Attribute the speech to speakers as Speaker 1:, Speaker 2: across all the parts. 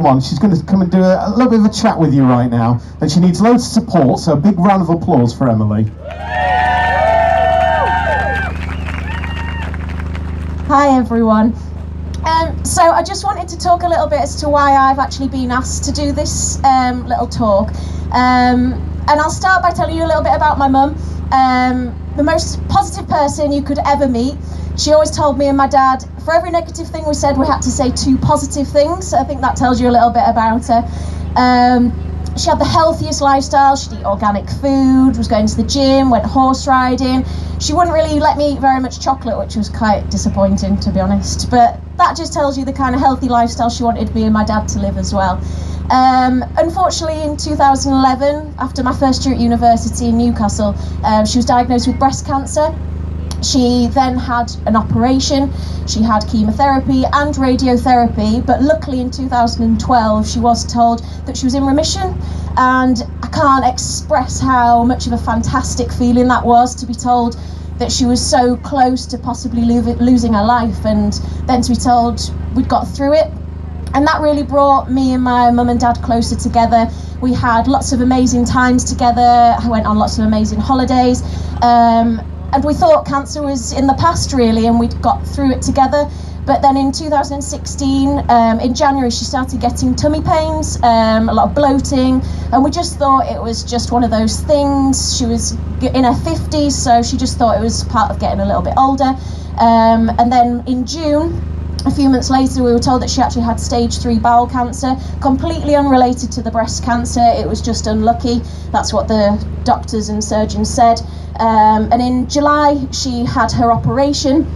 Speaker 1: Come on, she's going to come and do a little bit of a chat with you right now, and she needs loads of support, so a big round of applause for Emily.
Speaker 2: Hi everyone. So I just wanted to talk a little bit as to why I've actually been asked to do this little talk. And I'll start by telling you a little bit about my mum. The most positive person you could ever meet. She always told me and my dad, for every negative thing we said, we had to say 2 positive things. So I think that tells you a little bit about her. She had the healthiest lifestyle. She'd eat organic food, was going to the gym, went horse riding. She wouldn't really let me eat very much chocolate, which was quite disappointing, to be honest. But that just tells you the kind of healthy lifestyle she wanted me and my dad to live as well. Unfortunately, in 2011, after my first year at university in Newcastle, she was diagnosed with breast cancer. She then had an operation, she had chemotherapy and radiotherapy, but luckily in 2012 she was told that she was in remission, and I can't express how much of a fantastic feeling that was, to be told that she was so close to possibly losing her life, and then to be told we'd got through it. And that really brought me and my mum and dad closer together. We had lots of amazing times together, I went on lots of amazing holidays. And we thought cancer was in the past really, and we'd got through it together. But then in 2016, in January, she started getting tummy pains, a lot of bloating, and we just thought it was just one of those things. She was in her 50s, so she just thought it was part of getting a little bit older. And then in June, a few months later, we were told that she actually had stage 3 bowel cancer, completely unrelated to the breast cancer. It was just unlucky. That's what the doctors and surgeons said. And in July, she had her operation,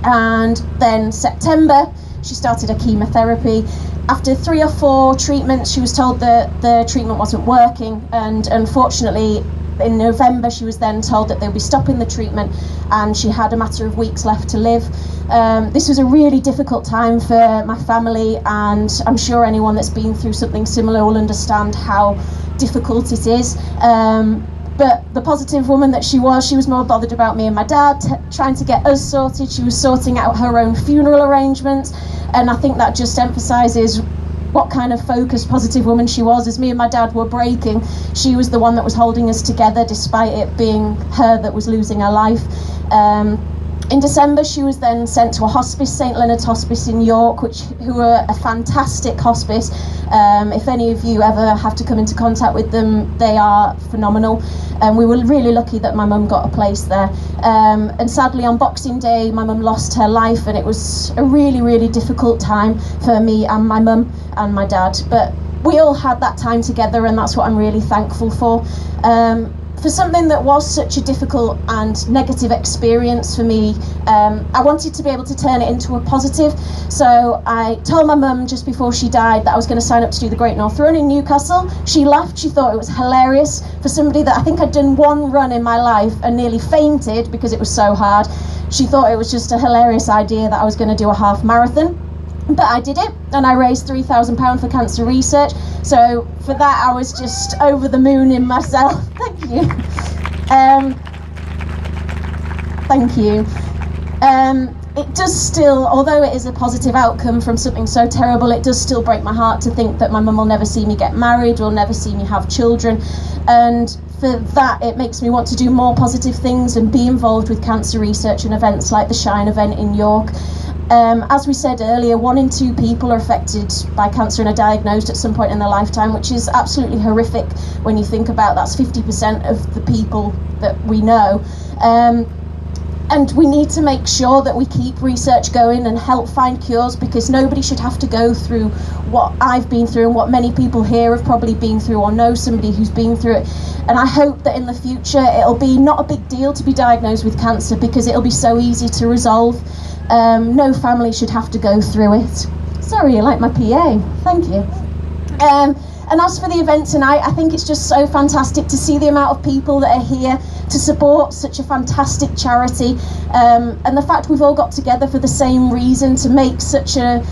Speaker 2: and then September, she started her chemotherapy. After 3 or 4 treatments, she was told that the treatment wasn't working, and unfortunately, in November, she was then told that they'll be stopping the treatment, and she had a matter of weeks left to live. This was a really difficult time for my family, and I'm sure anyone that's been through something similar will understand how difficult it is. But the positive woman that she was more bothered about me and my dad, trying to get us sorted. She was sorting out her own funeral arrangements, and I think that just emphasises what kind of focused, positive woman she was. As me and my dad were breaking, she was the one that was holding us together, despite it being her that was losing her life. In December, she was then sent to a hospice, St Leonard's Hospice in York, who are a fantastic hospice. If any of you ever have to come into contact with them, they are phenomenal. And we were really lucky that my mum got a place there. And sadly, on Boxing Day, my mum lost her life, and it was a really, really difficult time for me and my mum and my dad. But we all had that time together, and that's what I'm really thankful for. For something that was such a difficult and negative experience for me, I wanted to be able to turn it into a positive. So I told my mum just before she died that I was going to sign up to do the Great North Run in Newcastle. She laughed, she thought it was hilarious. For somebody that I think I'd done 1 run in my life and nearly fainted because it was so hard, she thought it was just a hilarious idea that I was going to do a half marathon. But I did it, and I raised £3,000 for cancer research. So for that, I was just over the moon in myself. Thank you. Thank you. It does still, although it is a positive outcome from something so terrible, it does still break my heart to think that my mum will never see me get married, will never see me have children. And for that, it makes me want to do more positive things and be involved with cancer research and events like the Shine event in York. As we said earlier, 1 in 2 people are affected by cancer and are diagnosed at some point in their lifetime, which is absolutely horrific when you think about that's 50% of the people that we know. And we need to make sure that we keep research going and help find cures, because nobody should have to go through what I've been through and what many people here have probably been through or know somebody who's been through it. And I hope that in the future it'll be not a big deal to be diagnosed with cancer, because it'll be so easy to resolve. No family should have to go through it. Sorry, you like my PA, thank you. And as for the event tonight, I think it's just so fantastic to see the amount of people that are here to support such a fantastic charity, and the fact we've all got together for the same reason, to make such a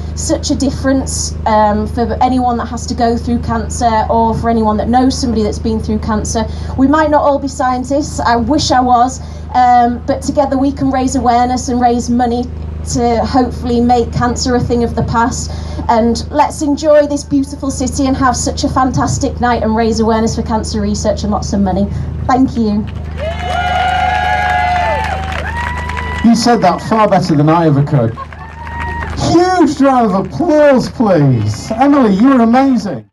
Speaker 2: difference for anyone that has to go through cancer, or for anyone that knows somebody that's been through cancer. We might not all be scientists, I wish I was, but together we can raise awareness and raise money to hopefully make cancer a thing of the past. And let's enjoy this beautiful city and have such a fantastic night and raise awareness for cancer research and lots of money. Thank you.
Speaker 1: You said that far better than I ever could. Huge round of applause, please. Emily, you were amazing.